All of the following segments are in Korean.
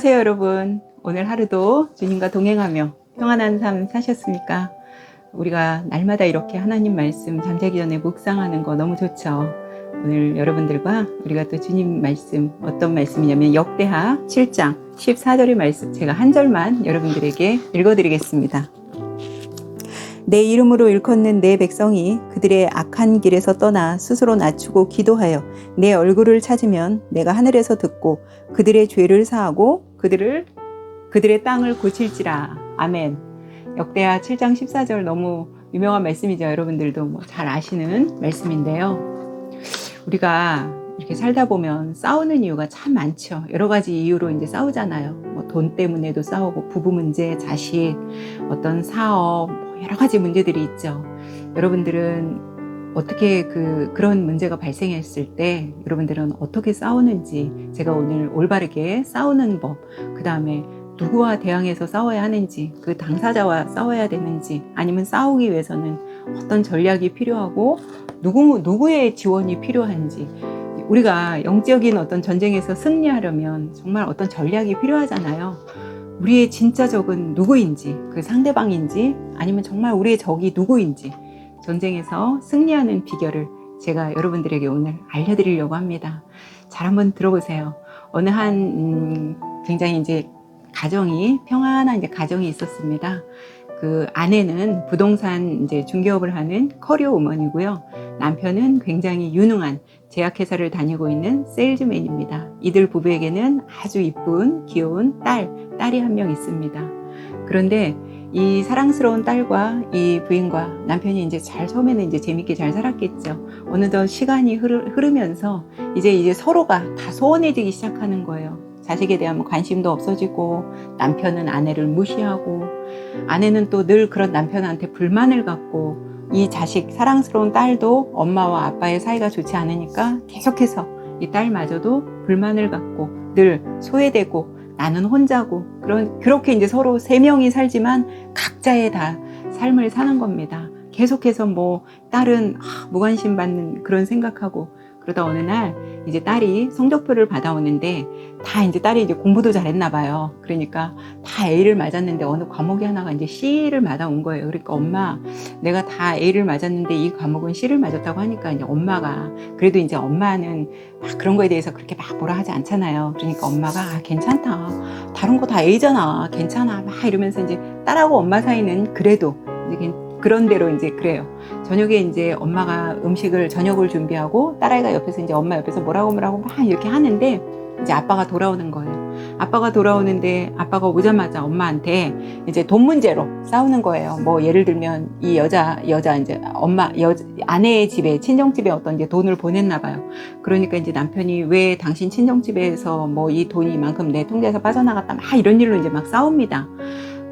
안녕하세요 여러분. 오늘 하루도 주님과 동행하며 평안한 삶 사셨습니까? 우리가 날마다 이렇게 하나님 말씀 잠자기 전에 묵상하는 거 너무 좋죠. 오늘 여러분들과 우리가 또 주님 말씀, 어떤 말씀이냐면 역대하 7장 14절의 말씀, 제가 한 절만 여러분들에게 읽어드리겠습니다. 내 이름으로 일컫는 내 백성이 그들의 악한 길에서 떠나 스스로 낮추고 기도하여 내 얼굴을 찾으면 내가 하늘에서 듣고 그들의 죄를 사하고 그들의 땅을 고칠지라. 아멘. 역대하 7장 14절 너무 유명한 말씀이죠. 여러분들도 잘 아시는 말씀인데요. 우리가 이렇게 살다 보면 싸우는 이유가 참 많죠. 여러 가지 이유로 이제 싸우잖아요. 돈 때문에도 싸우고, 부부 문제, 자식, 어떤 사업, 여러 가지 문제들이 있죠. 여러분들은 어떻게 그런 문제가 발생했을 때 여러분들은 어떻게 싸우는지, 제가 오늘 올바르게 싸우는 법, 그 다음에 누구와 대항해서 싸워야 하는지, 그 당사자와 싸워야 되는지, 아니면 싸우기 위해서는 어떤 전략이 필요하고 누구의 지원이 필요한지, 우리가 영적인 어떤 전쟁에서 승리하려면 정말 어떤 전략이 필요하잖아요. 우리의 진짜 적은 누구인지, 그 상대방인지, 아니면 정말 우리의 적이 누구인지, 전쟁에서 승리하는 비결을 제가 여러분들에게 오늘 알려드리려고 합니다. 잘 한번 들어보세요. 어느 굉장히 이제 평안한 이제 가정이 있었습니다. 그 아내는 부동산 이제 중개업을 하는 커리어 우먼이고요. 남편은 굉장히 유능한 제약회사를 다니고 있는 세일즈맨입니다. 이들 부부에게는 아주 이쁜 귀여운 딸이 한 명 있습니다. 그런데 이 사랑스러운 딸과 이 부인과 남편이 이제 처음에는 이제 재밌게 잘 살았겠죠. 어느덧 시간이 흐르면서 이제 서로가 다 소원해지기 시작하는 거예요. 자식에 대한 관심도 없어지고, 남편은 아내를 무시하고, 아내는 또 늘 그런 남편한테 불만을 갖고, 이 사랑스러운 딸도 엄마와 아빠의 사이가 좋지 않으니까 계속해서 이 딸마저도 불만을 갖고 늘 소외되고 나는 혼자고, 그렇게 이제 서로 세 명이 살지만 각자의 다 삶을 사는 겁니다. 계속해서 딸은 무관심 받는 그런 생각하고, 그러다 어느 날 이제 딸이 성적표를 받아오는데, 다 이제 딸이 이제 공부도 잘했나 봐요. 그러니까 다 A를 맞았는데 어느 과목이 하나가 이제 C를 맞아온 거예요. 그러니까 엄마, 내가 다 A를 맞았는데 이 과목은 C를 맞았다고 하니까 이제 엄마가, 그래도 이제 엄마는 막 그런 거에 대해서 그렇게 막 뭐라 하지 않잖아요. 그러니까 엄마가 괜찮다, 다른 거 다 A잖아, 괜찮아 막 이러면서 이제 딸하고 엄마 사이는 그래도 이제 그런 대로 이제 그래요. 저녁에 이제 엄마가 저녁을 준비하고 딸아이가 옆에서 이제 엄마 옆에서 뭐라고 막 이렇게 하는데, 이제 아빠가 돌아오는 거예요. 아빠가 돌아오는데 아빠가 오자마자 엄마한테 이제 돈 문제로 싸우는 거예요. 예를 들면 이 여자 이제 아내의 집에, 친정집에 어떤 이제 돈을 보냈나 봐요. 그러니까 이제 남편이 왜 당신 친정집에서 이 돈이 이만큼 내 통장에서 빠져나갔다, 막 이런 일로 이제 막 싸웁니다.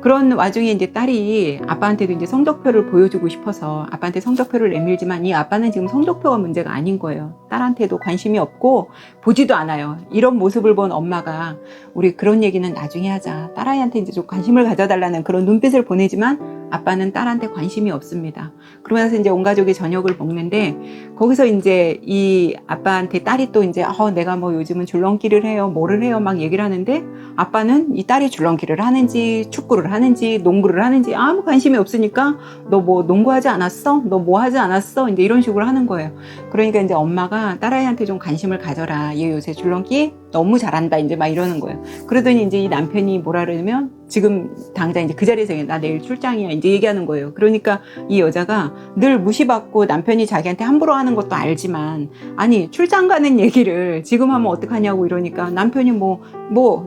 그런 와중에 이제 딸이 아빠한테도 이제 성적표를 보여주고 싶어서 아빠한테 성적표를 내밀지만, 이 아빠는 지금 성적표가 문제가 아닌 거예요. 딸한테도 관심이 없고 보지도 않아요. 이런 모습을 본 엄마가, 우리 그런 얘기는 나중에 하자, 딸아이한테 이제 좀 관심을 가져달라는 그런 눈빛을 보내지만 아빠는 딸한테 관심이 없습니다. 그러면서 이제 온 가족이 저녁을 먹는데, 거기서 이제 이 아빠한테 딸이 또 이제 내가 요즘은 줄넘기를 해요, 뭐를 해요 막 얘기를 하는데, 아빠는 이 딸이 줄넘기를 하는지 축구를 하는지 농구를 하는지 아무 관심이 없으니까, 너 농구하지 않았어? 너 뭐 하지 않았어? 이제 이런 식으로 하는 거예요. 그러니까 이제 엄마가 딸아이한테 좀 관심을 가져라, 얘 요새 줄넘기 너무 잘한다, 이제 막 이러는 거예요. 그러더니 이제 이 남편이 뭐라 그러냐면, 지금 당장 이제 그 자리에서 나 내일 출장이야 이제 얘기하는 거예요. 그러니까 이 여자가 늘 무시받고 남편이 자기한테 함부로 하는 것도 알지만, 아니 출장 가는 얘기를 지금 하면 어떡하냐고 이러니까 남편이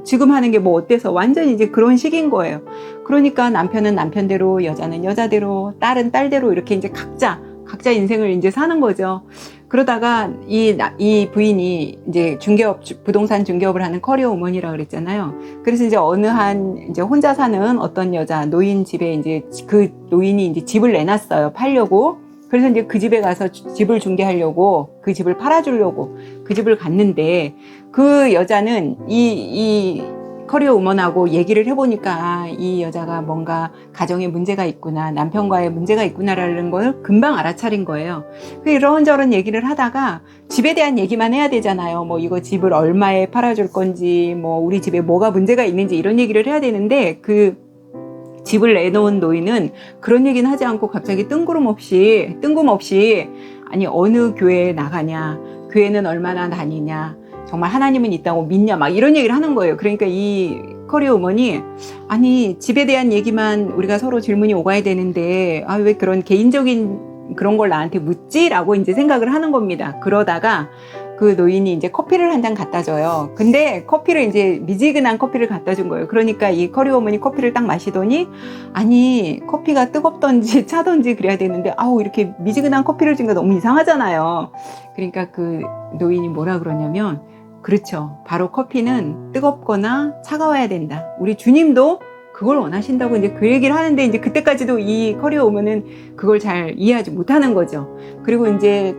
지금 하는 게 어때서, 완전히 이제 그런 식인 거예요. 그러니까 남편은 남편대로, 여자는 여자대로, 딸은 딸대로 이렇게 이제 각자 인생을 이제 사는 거죠. 그러다가 이 부인이 이제 부동산 중개업을 하는 커리어 우먼이라 그랬잖아요. 그래서 이제 이제 혼자 사는 어떤 여자 노인 집에 이제 그 노인이 이제 집을 내놨어요, 팔려고. 그래서 이제 그 집에 가서 집을 중개하려고, 그 집을 팔아주려고 그 집을 갔는데, 그 여자는 이 커리어 우먼하고 얘기를 해보니까 이 여자가 뭔가 가정에 문제가 있구나, 남편과의 문제가 있구나라는 걸 금방 알아차린 거예요. 이런저런 얘기를 하다가 집에 대한 얘기만 해야 되잖아요. 뭐 이거 집을 얼마에 팔아줄 건지, 뭐 우리 집에 뭐가 문제가 있는지 이런 얘기를 해야 되는데 그 집을 내놓은 노인은 그런 얘기는 하지 않고 갑자기 뜬금없이 아니 어느 교회에 나가냐, 교회는 얼마나 다니냐, 정말 하나님은 있다고 믿냐, 막 이런 얘기를 하는 거예요. 그러니까 이 커리어 우먼이 아니 집에 대한 얘기만 우리가 서로 질문이 오가야 되는데 왜 그런 개인적인 그런 걸 나한테 묻지? 라고 이제 생각을 하는 겁니다. 그러다가 그 노인이 이제 커피를 한 잔 갖다 줘요. 근데 커피를 이제 미지근한 커피를 갖다 준 거예요. 그러니까 이 커리어 우먼이 커피를 딱 마시더니 아니 커피가 뜨겁던지 차던지 그래야 되는데 이렇게 미지근한 커피를 준 거 너무 이상하잖아요. 그러니까 그 노인이 뭐라 그러냐면 그렇죠. 바로 커피는 뜨겁거나 차가워야 된다. 우리 주님도 그걸 원하신다고 이제 그 얘기를 하는데 이제 그때까지도 이 커리어 우먼은 그걸 잘 이해하지 못하는 거죠. 그리고 이제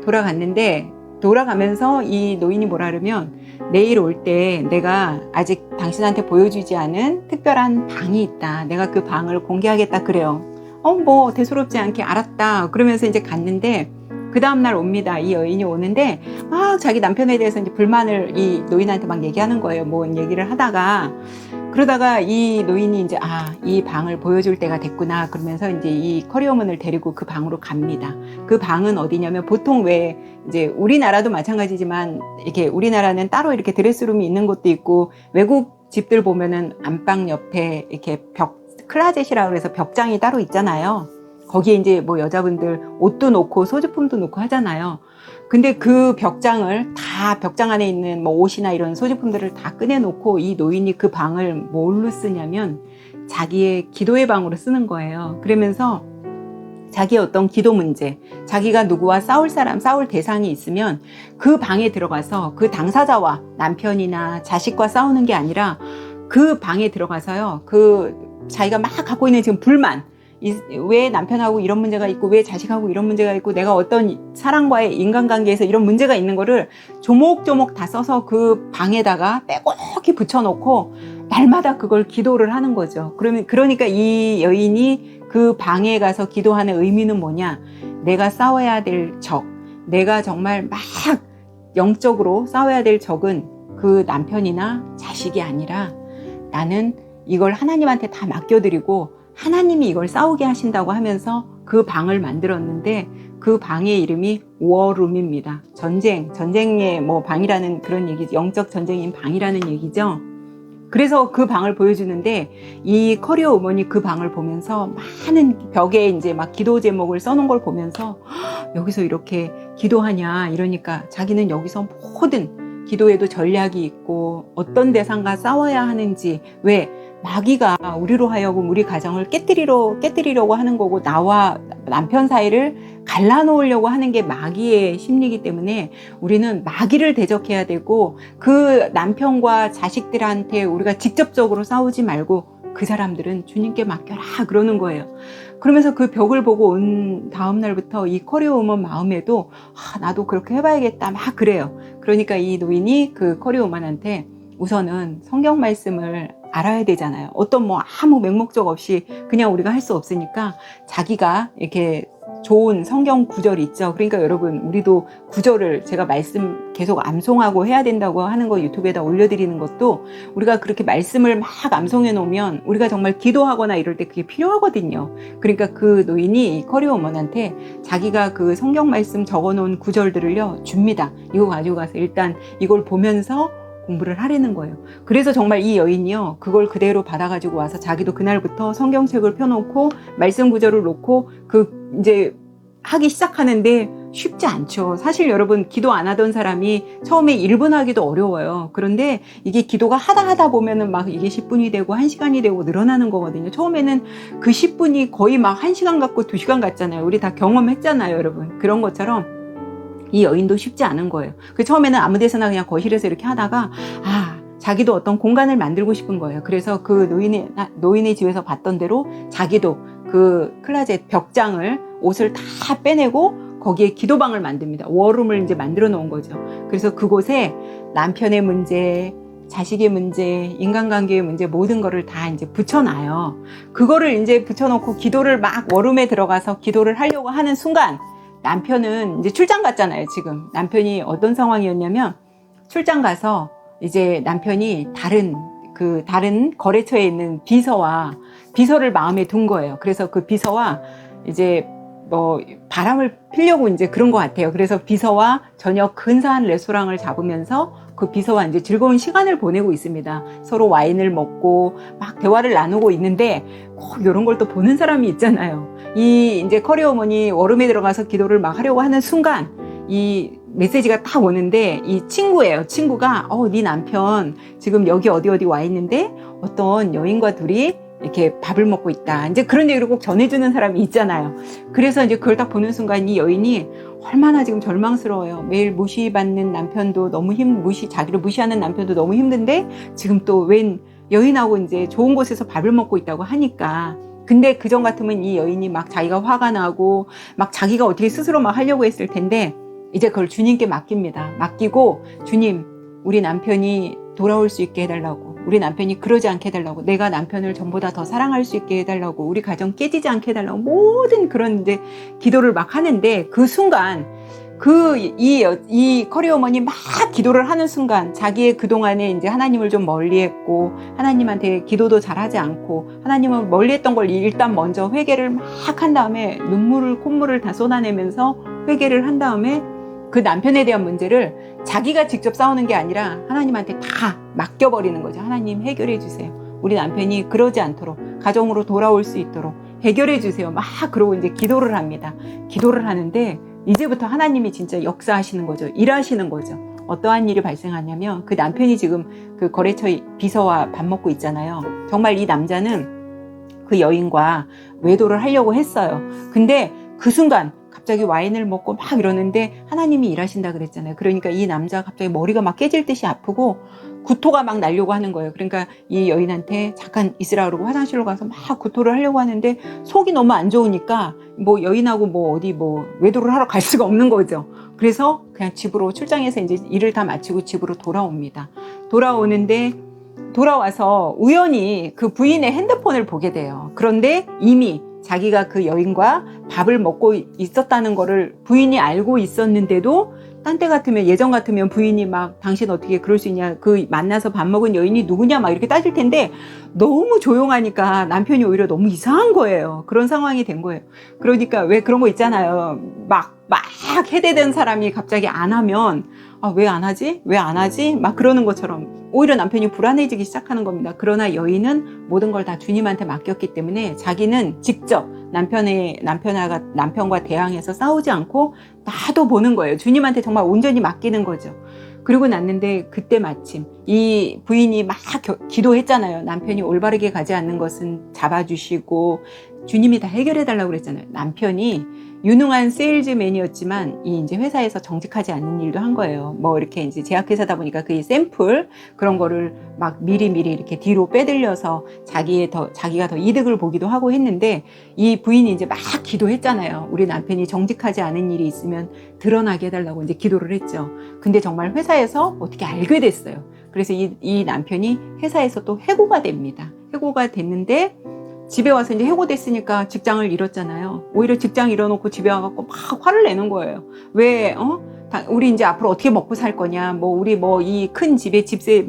돌아가면서 이 노인이 뭐라 그러면 내일 올 때 내가 아직 당신한테 보여주지 않은 특별한 방이 있다. 내가 그 방을 공개하겠다 그래요. 뭐 대수롭지 않게 알았다. 그러면서 이제 갔는데 그 다음날 옵니다. 이 여인이 오는데 막 자기 남편에 대해서 이제 불만을 이 노인한테 막 얘기하는 거예요. 뭔 얘기를 하다가 그러다가 이 노인이 이제 이 방을 보여줄 때가 됐구나 그러면서 이제 이 커리어 우먼을 데리고 그 방으로 갑니다. 그 방은 어디냐면 보통 왜 이제 우리나라도 마찬가지지만 이렇게 우리나라는 따로 이렇게 드레스룸이 있는 곳도 있고 외국 집들 보면은 안방 옆에 이렇게 클라젯이라고 해서 벽장이 따로 있잖아요. 거기에 이제 뭐 여자분들 옷도 놓고 소지품도 놓고 하잖아요. 근데 그 벽장 안에 있는 뭐 옷이나 이런 소지품들을 다 꺼내놓고 이 노인이 그 방을 뭘로 쓰냐면 자기의 기도의 방으로 쓰는 거예요. 그러면서 자기의 어떤 기도 문제, 자기가 누구와 싸울 대상이 있으면 그 방에 들어가서 그 당사자와 남편이나 자식과 싸우는 게 아니라 그 방에 들어가서요. 자기가 막 갖고 있는 지금 불만, 왜 남편하고 이런 문제가 있고 왜 자식하고 이런 문제가 있고 내가 어떤 사람과의 인간관계에서 이런 문제가 있는 거를 조목조목 다 써서 그 방에다가 빼곡히 붙여놓고 날마다 그걸 기도를 하는 거죠. 그러니까 이 여인이 그 방에 가서 기도하는 의미는 뭐냐, 내가 싸워야 될 적, 내가 정말 막 영적으로 싸워야 될 적은 그 남편이나 자식이 아니라 나는 이걸 하나님한테 다 맡겨드리고 하나님이 이걸 싸우게 하신다고 하면서 그 방을 만들었는데 그 방의 이름이 워룸입니다. 전쟁의 뭐 방이라는 그런 얘기죠. 영적 전쟁인 방이라는 얘기죠. 그래서 그 방을 보여주는데 이 커리어 우먼이 그 방을 보면서 많은 벽에 이제 막 기도 제목을 써놓은 걸 보면서 여기서 이렇게 기도하냐 이러니까 자기는 여기서 모든 기도에도 전략이 있고 어떤 대상과 싸워야 하는지, 왜 마귀가 우리로 하여금 우리 가정을 깨뜨리려고 하는 거고 나와 남편 사이를 갈라놓으려고 하는 게 마귀의 심리이기 때문에 우리는 마귀를 대적해야 되고 그 남편과 자식들한테 우리가 직접적으로 싸우지 말고 그 사람들은 주님께 맡겨라 그러는 거예요. 그러면서 그 벽을 보고 온 다음 날부터 이 커리어 우먼 마음에도 나도 그렇게 해봐야겠다 막 그래요. 그러니까 이 노인이 그 커리어 우먼한테 우선은 성경 말씀을 알아야 되잖아요. 어떤 아무 맹목적 없이 그냥 우리가 할 수 없으니까 자기가 이렇게 좋은 성경 구절 있죠. 그러니까 여러분 우리도 구절을 제가 말씀 계속 암송하고 해야 된다고 하는 거 유튜브에다 올려드리는 것도 우리가 그렇게 말씀을 막 암송해 놓으면 우리가 정말 기도하거나 이럴 때 그게 필요하거든요. 그러니까 그 노인이 이 커리어 우먼한테 자기가 그 성경 말씀 적어 놓은 구절들을요 줍니다. 이거 가지고 가서 일단 이걸 보면서 공부를 하려는 거예요. 그래서 정말 이 여인이요 그걸 그대로 받아가지고 와서 자기도 그날부터 성경책을 펴놓고 말씀 구절을 놓고 이제 하기 시작하는데 쉽지 않죠. 사실 여러분 기도 안 하던 사람이 처음에 1분 하기도 어려워요. 그런데 이게 기도가 하다 보면은 막 이게 10분이 되고 1시간이 되고 늘어나는 거거든요. 처음에는 그 10분이 거의 막 1시간 같고 2시간 같잖아요. 우리 다 경험했잖아요, 여러분. 그런 것처럼 이 여인도 쉽지 않은 거예요. 처음에는 아무 데서나 그냥 거실에서 이렇게 하다가 자기도 어떤 공간을 만들고 싶은 거예요. 그래서 그 노인의 집에서 봤던 대로 자기도 그 클라젯 벽장을 옷을 다 빼내고 거기에 기도방을 만듭니다. 워룸을 이제 만들어 놓은 거죠. 그래서 그곳에 남편의 문제, 자식의 문제, 인간관계의 문제 모든 거를 다 이제 붙여놔요. 그거를 이제 붙여놓고 기도를 막 워룸에 들어가서 기도를 하려고 하는 순간 남편은 이제 출장 갔잖아요. 지금 남편이 어떤 상황이었냐면 출장 가서 이제 남편이 다른 거래처에 있는 비서를 마음에 둔 거예요. 그래서 그 비서와 이제 뭐 바람을 피려고 이제 그런 것 같아요. 그래서 비서와 저녁 근사한 레스토랑을 잡으면서 그 비서와 이제 즐거운 시간을 보내고 있습니다. 서로 와인을 먹고 막 대화를 나누고 있는데 꼭 이런 걸 또 보는 사람이 있잖아요. 이 이제 커리 어머니 워룸에 들어가서 기도를 막 하려고 하는 순간 이 메시지가 딱 오는데 이 친구예요. 친구가 네 남편 지금 여기 어디 와 있는데 어떤 여인과 둘이 이렇게 밥을 먹고 있다. 이제 그런 얘기를 꼭 전해주는 사람이 있잖아요. 그래서 이제 그걸 딱 보는 순간 이 여인이 얼마나 지금 절망스러워요. 매일 무시받는 남편도 너무 자기를 무시하는 남편도 너무 힘든데 지금 또 웬 여인하고 이제 좋은 곳에서 밥을 먹고 있다고 하니까. 근데 그전 같으면 이 여인이 막 자기가 화가 나고 막 자기가 어떻게 스스로 막 하려고 했을 텐데 이제 그걸 주님께 맡깁니다. 맡기고 주님, 우리 남편이 돌아올 수 있게 해달라고. 우리 남편이 그러지 않게 해달라고. 내가 남편을 전보다 더 사랑할 수 있게 해달라고. 우리 가정 깨지지 않게 해달라고. 모든 그런 이제 기도를 막 하는데 그 순간 이 커리 어머니 막 기도를 하는 순간 자기의 그동안에 이제 하나님을 좀 멀리했고 하나님한테 기도도 잘하지 않고 하나님을 멀리했던 걸 일단 먼저 회개를 막 한 다음에 콧물을 다 쏟아내면서 회개를 한 다음에 그 남편에 대한 문제를 자기가 직접 싸우는 게 아니라 하나님한테 다 맡겨버리는 거죠. 하나님 해결해 주세요. 우리 남편이 그러지 않도록 가정으로 돌아올 수 있도록 해결해 주세요. 막 그러고 이제 기도를 합니다. 기도를 하는데 이제부터 하나님이 진짜 역사하시는 거죠. 일하시는 거죠. 어떠한 일이 발생하냐면 그 남편이 지금 그 거래처 비서와 밥 먹고 있잖아요. 정말 이 남자는 그 여인과 외도를 하려고 했어요. 근데 그 순간 갑자기 와인을 먹고 막 이러는데 하나님이 일하신다 그랬잖아요. 그러니까 이 남자가 갑자기 머리가 막 깨질 듯이 아프고 구토가 막 나려고 하는 거예요. 그러니까 이 여인한테 잠깐 있으라 그러고 화장실로 가서 막 구토를 하려고 하는데 속이 너무 안 좋으니까 뭐 여인하고 어디 외도를 하러 갈 수가 없는 거죠. 그래서 그냥 집으로 출장해서 이제 일을 다 마치고 집으로 돌아옵니다. 돌아와서 우연히 그 부인의 핸드폰을 보게 돼요. 그런데 이미 자기가 그 여인과 밥을 먹고 있었다는 거를 부인이 알고 있었는데도 딴 때 같으면 예전 같으면 부인이 막 당신 어떻게 그럴 수 있냐, 그 만나서 밥 먹은 여인이 누구냐 막 이렇게 따질 텐데 너무 조용하니까 남편이 오히려 너무 이상한 거예요. 그런 상황이 된 거예요. 그러니까 왜 그런 거 있잖아요. 막 해대된 사람이 갑자기 안 하면 왜 안 하지? 왜 안 하지? 막 그러는 것처럼 오히려 남편이 불안해지기 시작하는 겁니다. 그러나 여인은 모든 걸 다 주님한테 맡겼기 때문에 자기는 직접 남편과 대항해서 싸우지 않고 나도 보는 거예요. 주님한테 정말 온전히 맡기는 거죠. 그리고 났는데 그때 마침 이 부인이 막 기도했잖아요. 남편이 올바르게 가지 않는 것은 잡아주시고 주님이 다 해결해달라고 그랬잖아요. 남편이 유능한 세일즈맨이었지만 이 이제 회사에서 정직하지 않는 일도 한 거예요. 이렇게 이제 제약회사다 보니까 그 샘플 그런 거를 막 미리 이렇게 뒤로 빼들려서 자기가 더 이득을 보기도 하고 했는데 이 부인이 이제 막 기도했잖아요. 우리 남편이 정직하지 않은 일이 있으면 드러나게 해달라고 이제 기도를 했죠. 근데 정말 회사에서 어떻게 알게 됐어요. 그래서 이 남편이 회사에서 또 해고가 됩니다. 해고가 됐는데 집에 와서 이제 해고됐으니까 직장을 잃었잖아요. 오히려 직장 잃어놓고 집에 와갖고 막 화를 내는 거예요. 왜, 우리 이제 앞으로 어떻게 먹고 살 거냐, 우리 이 큰 집에 집세,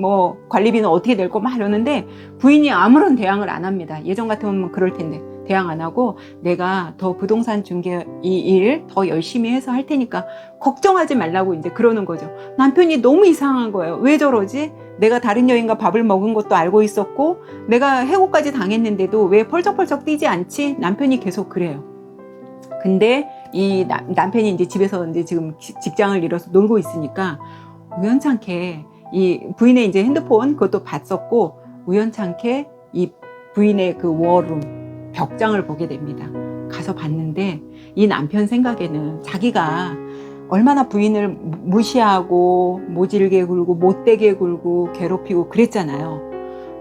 관리비는 어떻게 낼 거 막 이러는데 부인이 아무런 대항을 안 합니다. 예전 같으면 그럴 텐데. 대항 안 하고 내가 더 부동산 중개 이 일 더 열심히 해서 할 테니까 걱정하지 말라고 이제 그러는 거죠. 남편이 너무 이상한 거예요. 왜 저러지? 내가 다른 여인과 밥을 먹은 것도 알고 있었고 내가 해고까지 당했는데도 왜 펄쩍펄쩍 뛰지 않지? 남편이 계속 그래요. 근데 이 남편이 이제 집에서 이제 지금 직장을 잃어서 놀고 있으니까 우연찮게 이 부인의 이제 핸드폰 그것도 봤었고 우연찮게 이 부인의 그 워룸 벽장을 보게 됩니다. 가서 봤는데 이 남편 생각에는 자기가 얼마나 부인을 무시하고 모질게 굴고 못되게 굴고 괴롭히고 그랬잖아요.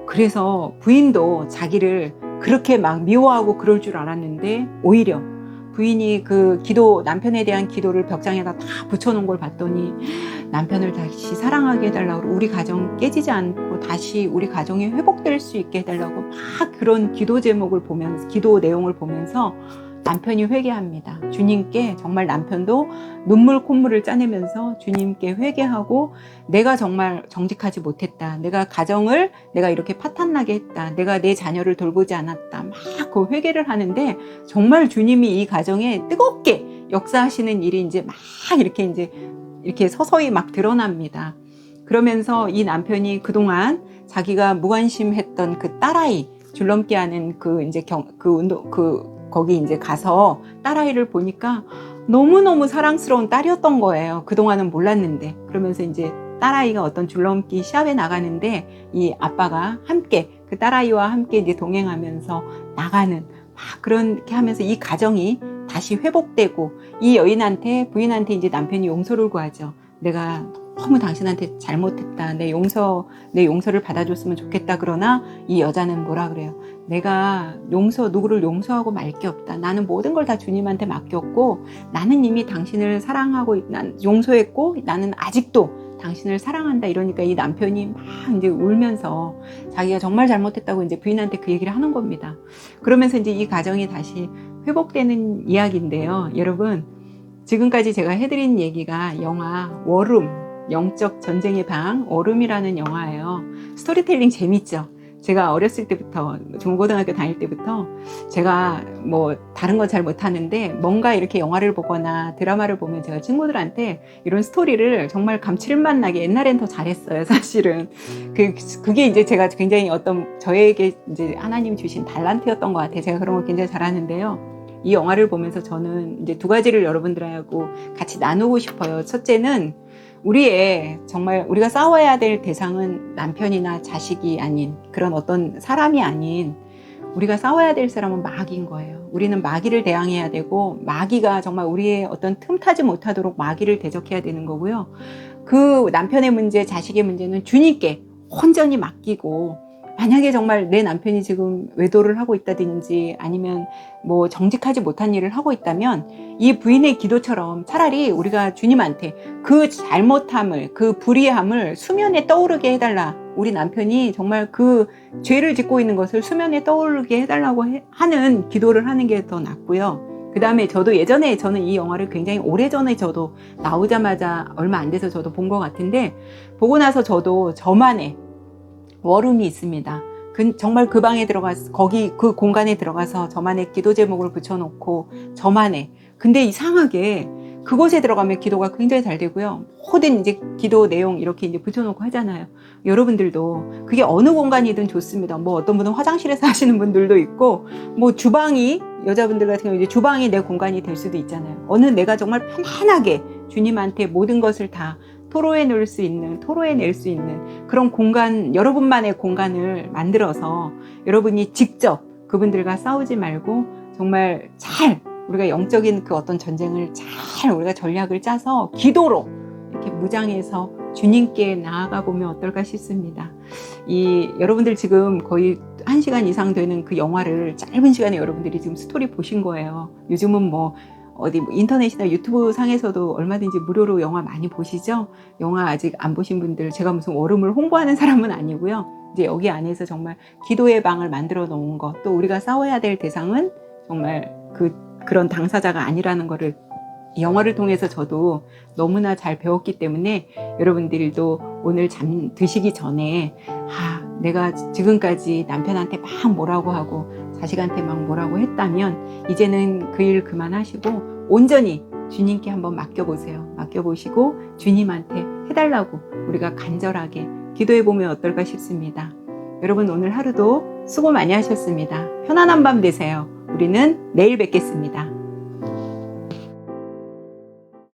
그래서 부인도 자기를 그렇게 막 미워하고 그럴 줄 알았는데 오히려 부인이 그 기도, 남편에 대한 기도를 벽장에다 다 붙여놓은 걸 봤더니 남편을 다시 사랑하게 해달라고, 우리 가정 깨지지 않고 다시 우리 가정이 회복될 수 있게 해달라고 막 그런 기도 제목을 보면서, 기도 내용을 보면서 남편이 회개합니다. 주님께, 정말 남편도 눈물 콧물을 짜내면서 주님께 회개하고, 내가 정말 정직하지 못했다, 내가 가정을 내가 이렇게 파탄나게 했다, 내가 내 자녀를 돌보지 않았다, 막 그 회개를 하는데 정말 주님이 이 가정에 뜨겁게 역사하시는 일이 이제 막 이렇게 서서히 막 드러납니다. 그러면서 이 남편이 그동안 자기가 무관심했던 그 딸아이, 줄넘기 하는 거기 이제 가서 딸아이를 보니까 너무너무 사랑스러운 딸이었던 거예요. 그동안은 몰랐는데. 그러면서 이제 딸아이가 어떤 줄넘기 시합에 나가는데 이 아빠가 함께 그 딸아이와 함께 이제 동행하면서 나가는, 막 그렇게 하면서 이 가정이 다시 회복되고, 이 부인한테 이제 남편이 용서를 구하죠. 내가 너무 당신한테 잘못했다, 내 용서를 받아줬으면 좋겠다. 그러나 이 여자는 뭐라 그래요? 내가 누구를 용서하고 말 게 없다. 나는 모든 걸 다 주님한테 맡겼고, 나는 이미 당신을 사랑하고, 용서했고, 나는 아직도 당신을 사랑한다. 이러니까 이 남편이 막 이제 울면서 자기가 정말 잘못했다고 이제 부인한테 그 얘기를 하는 겁니다. 그러면서 이제 이 가정이 다시 회복되는 이야기인데요. 여러분, 지금까지 제가 해드린 얘기가 영화 워룸, 영적 전쟁의 방, 워룸이라는 영화예요. 스토리텔링 재밌죠? 제가 어렸을 때부터, 중고등학교 다닐 때부터 제가 뭐 다른 건 잘 못하는데 뭔가 이렇게 영화를 보거나 드라마를 보면 제가 친구들한테 이런 스토리를 정말 감칠맛 나게, 옛날엔 더 잘했어요, 사실은. 그게 이제 제가 굉장히 저에게 이제 하나님 주신 달란트였던 것 같아요. 제가 그런 걸 굉장히 잘하는데요. 이 영화를 보면서 저는 이제 두 가지를 여러분들하고 같이 나누고 싶어요. 첫째는 정말 우리가 싸워야 될 대상은 남편이나 자식이 아닌, 그런 어떤 사람이 아닌, 우리가 싸워야 될 사람은 마귀인 거예요. 우리는 마귀를 대항해야 되고, 마귀가 정말 우리의 어떤 틈타지 못하도록 마귀를 대적해야 되는 거고요. 그 남편의 문제, 자식의 문제는 주님께 온전히 맡기고, 만약에 정말 내 남편이 지금 외도를 하고 있다든지 아니면 뭐 정직하지 못한 일을 하고 있다면 이 부인의 기도처럼 차라리 우리가 주님한테 그 잘못함을, 그 불의함을 수면에 떠오르게 해달라. 우리 남편이 정말 그 죄를 짓고 있는 것을 수면에 떠오르게 해달라고 하는 기도를 하는 게 더 낫고요. 그 다음에 저는 이 영화를 굉장히 오래전에 저도 나오자마자 얼마 안 돼서 저도 본 것 같은데, 보고 나서 저도 저만의 워룸이 있습니다. 정말 그 방에 들어가서, 그 공간에 들어가서 저만의 기도 제목을 붙여놓고, 근데 이상하게 그곳에 들어가면 기도가 굉장히 잘 되고요. 모든 이제 기도 내용 이렇게 이제 붙여놓고 하잖아요. 여러분들도 그게 어느 공간이든 좋습니다. 뭐 어떤 분은 화장실에서 하시는 분들도 있고, 뭐 여자분들 같은 경우 이제 주방이 내 공간이 될 수도 있잖아요. 내가 정말 편안하게 주님한테 모든 것을 다 토로해낼 수 있는 그런 공간, 여러분만의 공간을 만들어서 여러분이 직접 그분들과 싸우지 말고 정말 우리가 영적인 그 어떤 전쟁을 우리가 전략을 짜서 기도로 이렇게 무장해서 주님께 나아가 보면 어떨까 싶습니다. 여러분들 지금 거의 1시간 이상 되는 그 영화를 짧은 시간에 여러분들이 지금 스토리 보신 거예요. 요즘은 인터넷이나 유튜브 상에서도 얼마든지 무료로 영화 많이 보시죠? 영화 아직 안 보신 분들, 제가 무슨 워룸을 홍보하는 사람은 아니고요. 이제 여기 안에서 정말 기도의 방을 만들어 놓은 것, 또 우리가 싸워야 될 대상은 정말 그런 당사자가 아니라는 거를 이 영화를 통해서 저도 너무나 잘 배웠기 때문에, 여러분들도 오늘 드시기 전에 내가 지금까지 남편한테 막 뭐라고 하고 자식한테 막 뭐라고 했다면 이제는 그 일 그만하시고 온전히 주님께 한번 맡겨보세요. 맡겨보시고 주님한테 해달라고 우리가 간절하게 기도해보면 어떨까 싶습니다. 여러분, 오늘 하루도 수고 많이 하셨습니다. 편안한 밤 되세요. 우리는 내일 뵙겠습니다.